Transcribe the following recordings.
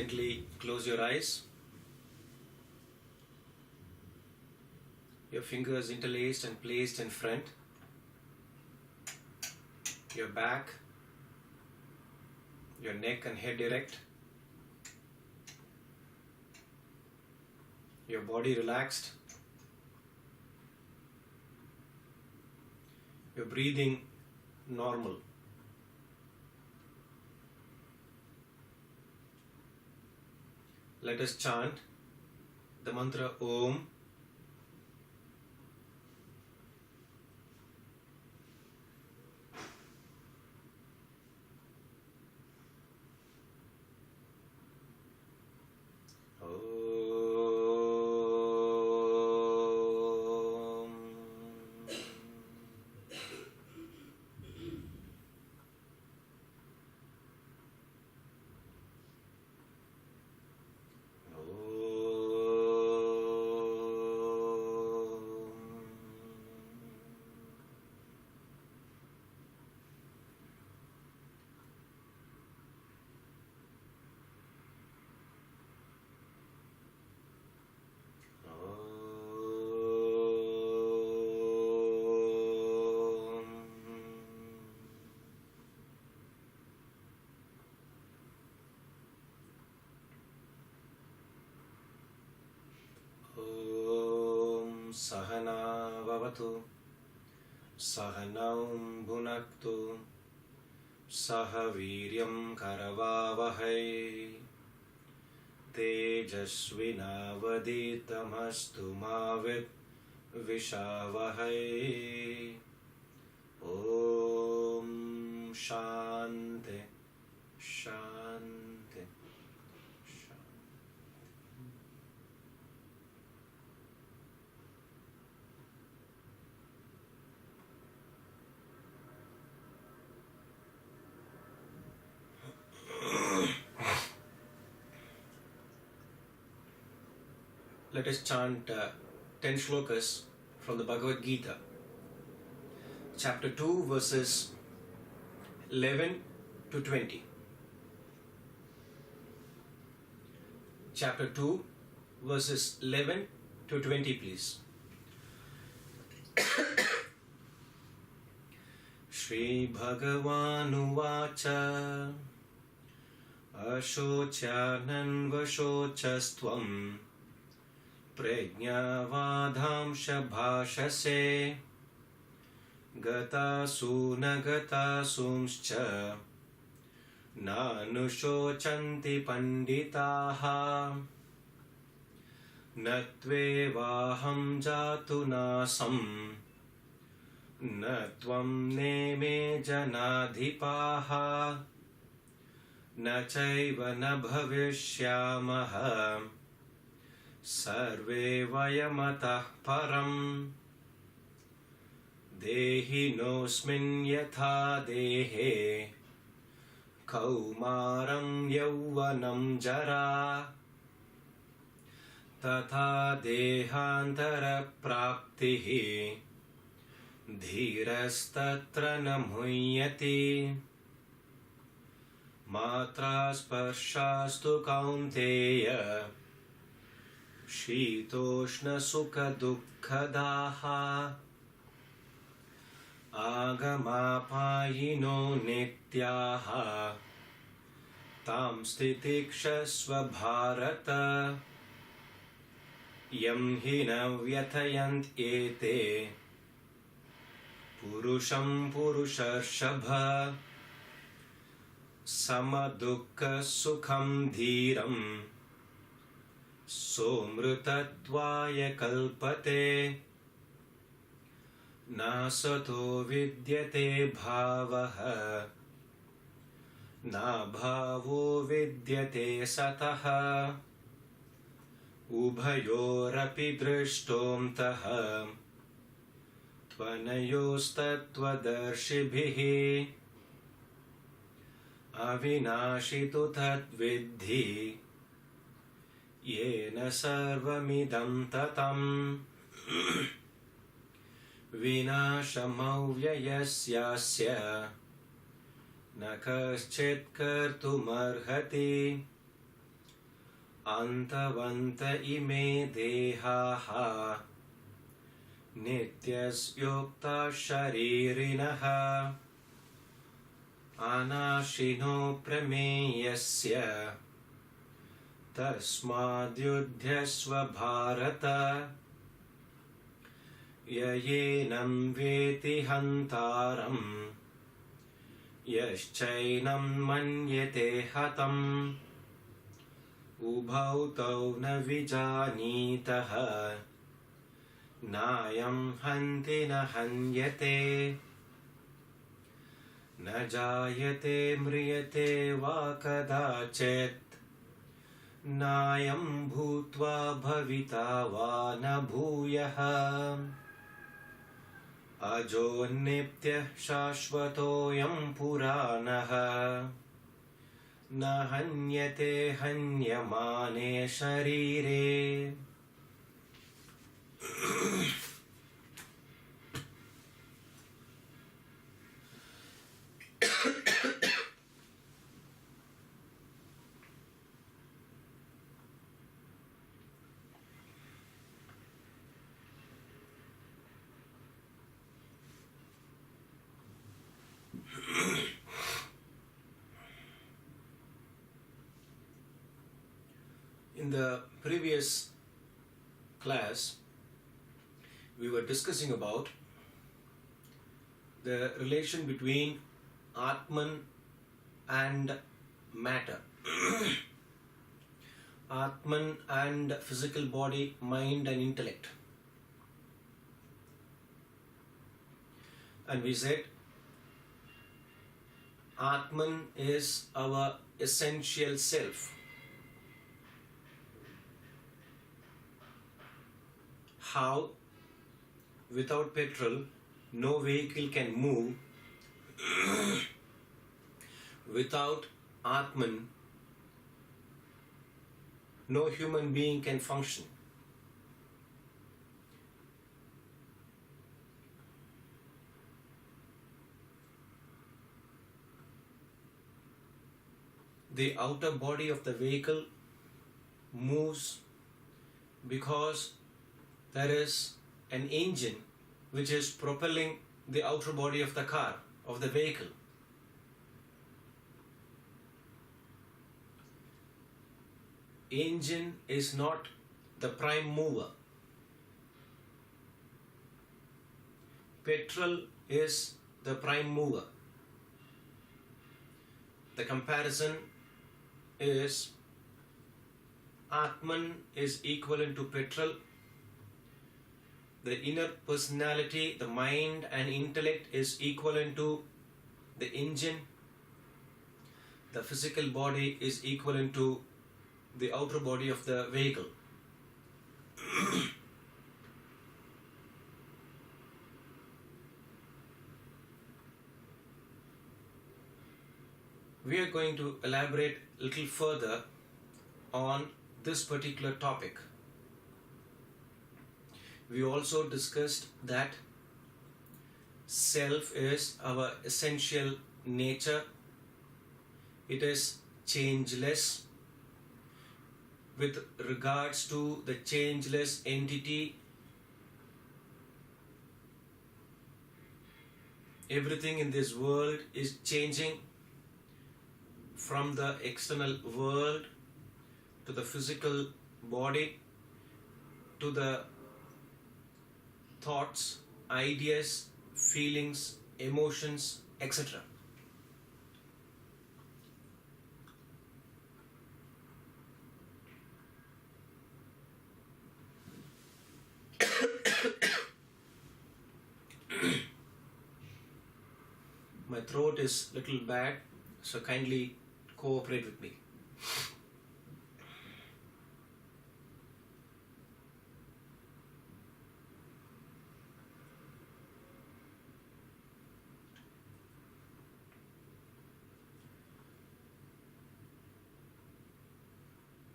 Gently close your eyes. Your fingers interlaced and placed in front. Your back, your neck and head erect. Your body relaxed. Your breathing normal. Let us chant the mantra Om. Sahana vavatu, sahanau bhunaktu, sahaviryam karavavahai, tejasvinavaditamastu mavit vishavahai. Om Shanti, Shanti. Let us chant 10 shlokas from the Bhagavad Gita, chapter 2, verses 11 to 20. Chapter 2, verses 11 to 20, please. Shri Bhagavan Uvacha Ashochanan Vashochastvam Prajnavadhamsha bhashase Gatasu nagatasumscha Nanushocanti panditaha Natvevaham jatunasam Natvam neme janadhipaha Nachaiva na bhavishyamaha Sarve vayamatah param Dehinosmin yatha dehe Kaumaram yauvanam jara Tatha dehantara praptihi Dhirastatra namuhyati Matra sparshastu kaunteya Shitoshna sukha dukkhadaha Agamapayino nityaha Tam stitikshasva bharata Yam hina vyatayant ete Purusham purusharshabha Samadukha sukham dhiram Somrutatvaya kalpate Nasato vidyate bhavaha Nabhavo vidyate sataha Ubhayorapi drishtom taha Tvanayostatvadarshibhihi Avinashitu tadvidhi Yena sarvamidam tatam Vinashamauvyayasya Na kaschit kartumarhati antavanta ime dehaha nityasyukta sharirinaha anashino prameyasya tasmadyudhyasva bharata yayenam veti hantaram yaschainam manyate hatam ubhau tau na vijanitaha nayam hanti na hanyate na jayate mriyate va kadachet nayam bhutva bhavita va na bhuyaha ajo niptyah shashvatoyam puranaha na hanyate hanyamane sharire. In the previous class, we were discussing about the relation between Atman and matter. Atman and physical body, mind and intellect. And we said Atman is our essential self. How? Without petrol, no vehicle can move. Without Atman, no human being can function. The outer body of the vehicle moves because there is an engine which is propelling the outer body of the car, of the vehicle. Engine is not the prime mover. Petrol is the prime mover. The comparison is Atman is equivalent to petrol. The inner personality, the mind and intellect is equivalent to the engine. The physical body is equivalent to the outer body of the vehicle. We are going to elaborate a little further on this particular topic. We also discussed that self is our essential nature. It is changeless. With regards to the changeless entity, everything in this world is changing, from the external world to the physical body to the thoughts, ideas, feelings, emotions, etc. My throat is a little bad, so kindly cooperate with me.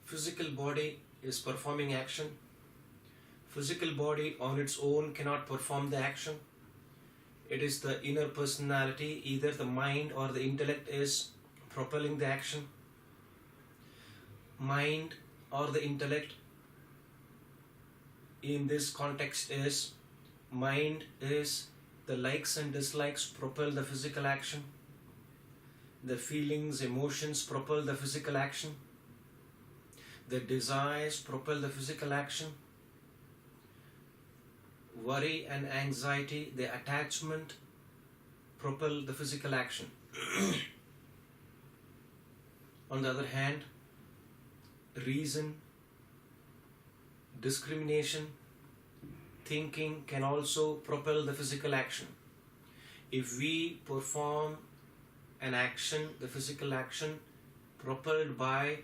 Physical body is performing action. Physical body on its own cannot perform the action. It is the inner personality, either the mind or the intellect, is propelling the action. Mind or the intellect in this context is mind is the likes and dislikes propel the physical action. The feelings, emotions propel the physical action. The desires propel the physical action. Worry and anxiety, the attachment propel the physical action. On the other hand, reason, discrimination, thinking can also propel the physical action. If we perform an action, the physical action propelled by,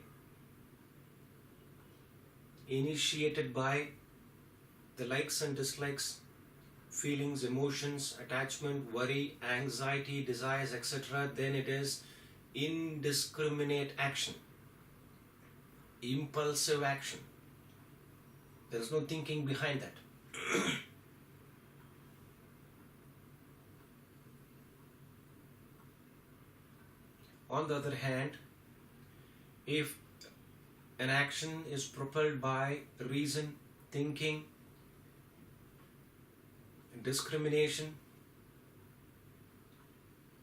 initiated by the likes and dislikes, feelings, emotions, attachment, worry, anxiety, desires, etc., then it is indiscriminate action, impulsive action. There is no thinking behind that. On the other hand, if an action is propelled by reason, thinking, discrimination,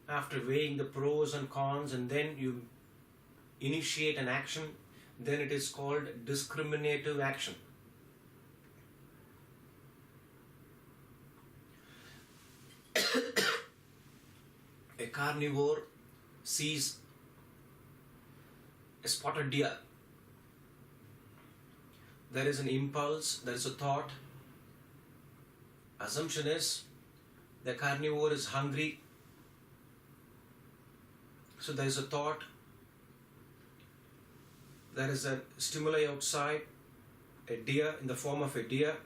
after weighing the pros and cons, and then you initiate an action, then it is called discriminative action. A carnivore sees a spotted deer. There is an impulse, there is a thought. Assumption is the carnivore is hungry. So there is a thought, there is a stimuli outside, a deer in the form of a deer.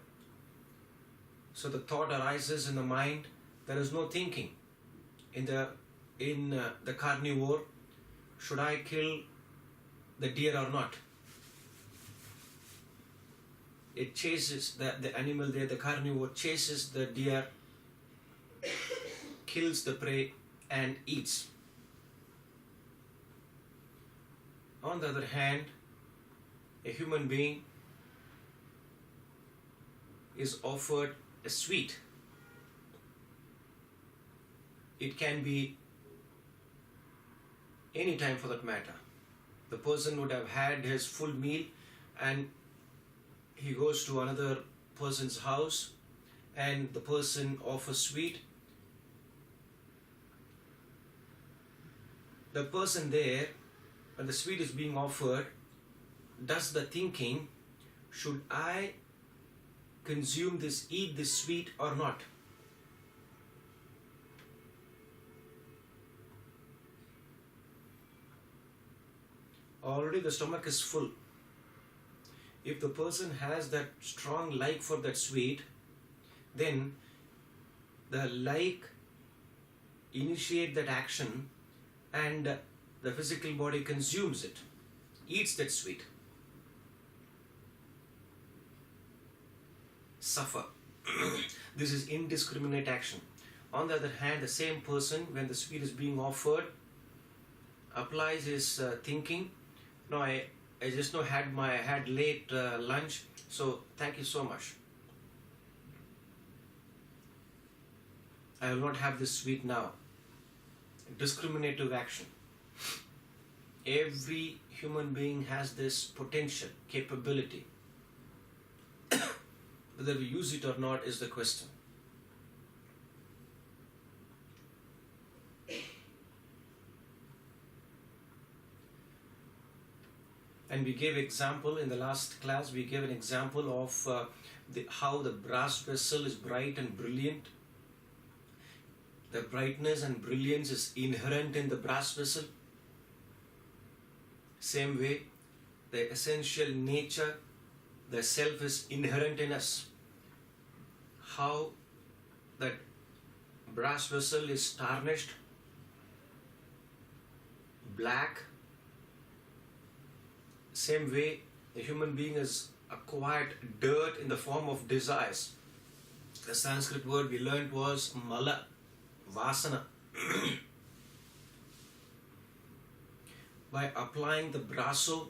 So the thought arises in the mind. There is no thinking in the carnivore. Should I kill the deer or not? It chases the animal there. The carnivore chases the deer, kills the prey and eats. On the other hand, a human being is offered a sweet. It can be any time for that matter. The person would have had his full meal and he goes to another person's house and the person offers sweet. The person there, when the sweet is being offered, does the thinking, should I consume this, eat this sweet or not? Already the stomach is full. If the person has that strong like for that sweet, then the like initiate that action and the physical body consumes it, eats that sweet. Suffer. This is indiscriminate action. On the other hand, the same person, when the sweet is being offered, applies his thinking. No, I just now had late lunch, so thank you so much. I will not have this sweet now. Discriminative action. Every human being has this potential, capability. Whether we use it or not is the question. And we gave example in the last class. We gave an example of how the brass vessel is bright and brilliant. The brightness and brilliance is inherent in the brass vessel. Same way, the essential nature, the self is inherent in us. How that brass vessel is tarnished, black. Same way, the human being has acquired dirt in the form of desires. The Sanskrit word we learned was mala, vasana. By applying the brasso,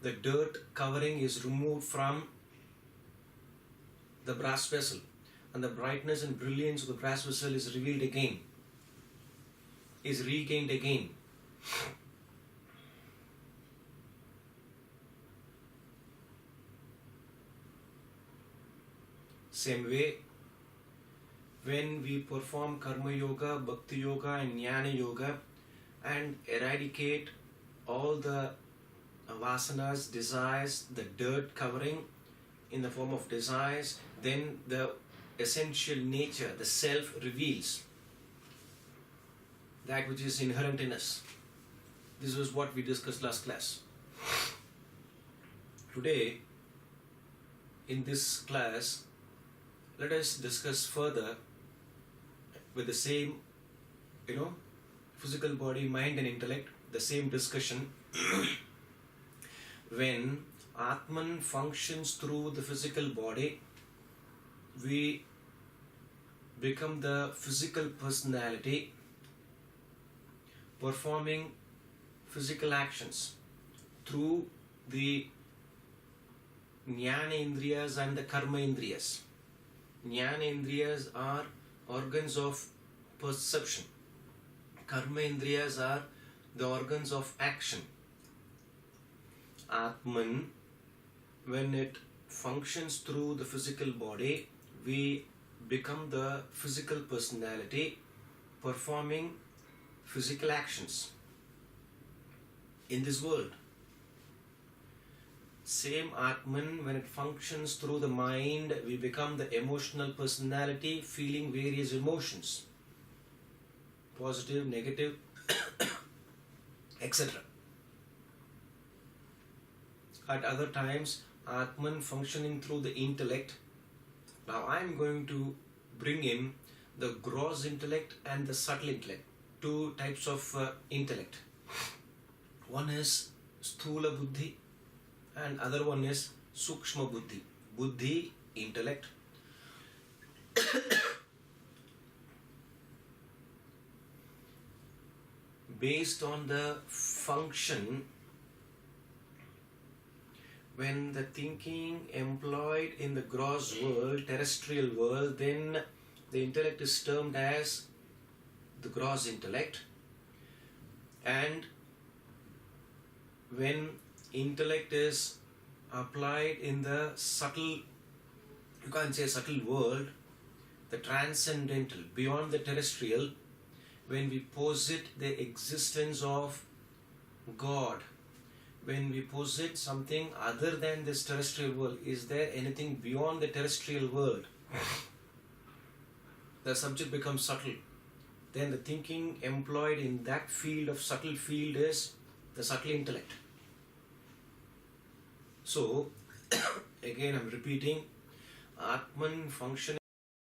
the dirt covering is removed from the brass vessel, and the brightness and brilliance of the brass vessel is revealed again, is regained again. Same way, when we perform karma yoga, bhakti yoga and jnana yoga and eradicate all the vasanas, desires, the dirt covering in the form of desires, then the essential nature, the self reveals, that which is inherent in us. This was what we discussed last class. Today, in this class, let us discuss further with the same, physical body, mind and intellect, the same discussion. When Atman functions through the physical body, we become the physical personality performing physical actions through the jnana indriyas and the karma indriyas. Jnana indriyas are organs of perception. Karma indriyas are the organs of action. Atman, when it functions through the physical body, we become the physical personality performing physical actions in this world. Same Atman, when it functions through the mind, we become the emotional personality feeling various emotions, positive, negative, etc. At other times, Atman functioning through the intellect. Now I am going to bring in the gross intellect and the subtle intellect, two types of intellect. One is Sthula Buddhi and other one is Sukshma Buddhi. Buddhi, intellect. Based on the function, when the thinking employed in the gross world, terrestrial world, then the intellect is termed as the gross intellect. And when intellect is applied in the subtle, you can't say subtle world, the transcendental, beyond the terrestrial, when we posit the existence of God, when we posit something other than this terrestrial world, is there anything beyond the terrestrial world? The subject becomes subtle. Then the thinking employed in that field of subtle field is the subtle intellect. So, again I'm repeating, Atman functioning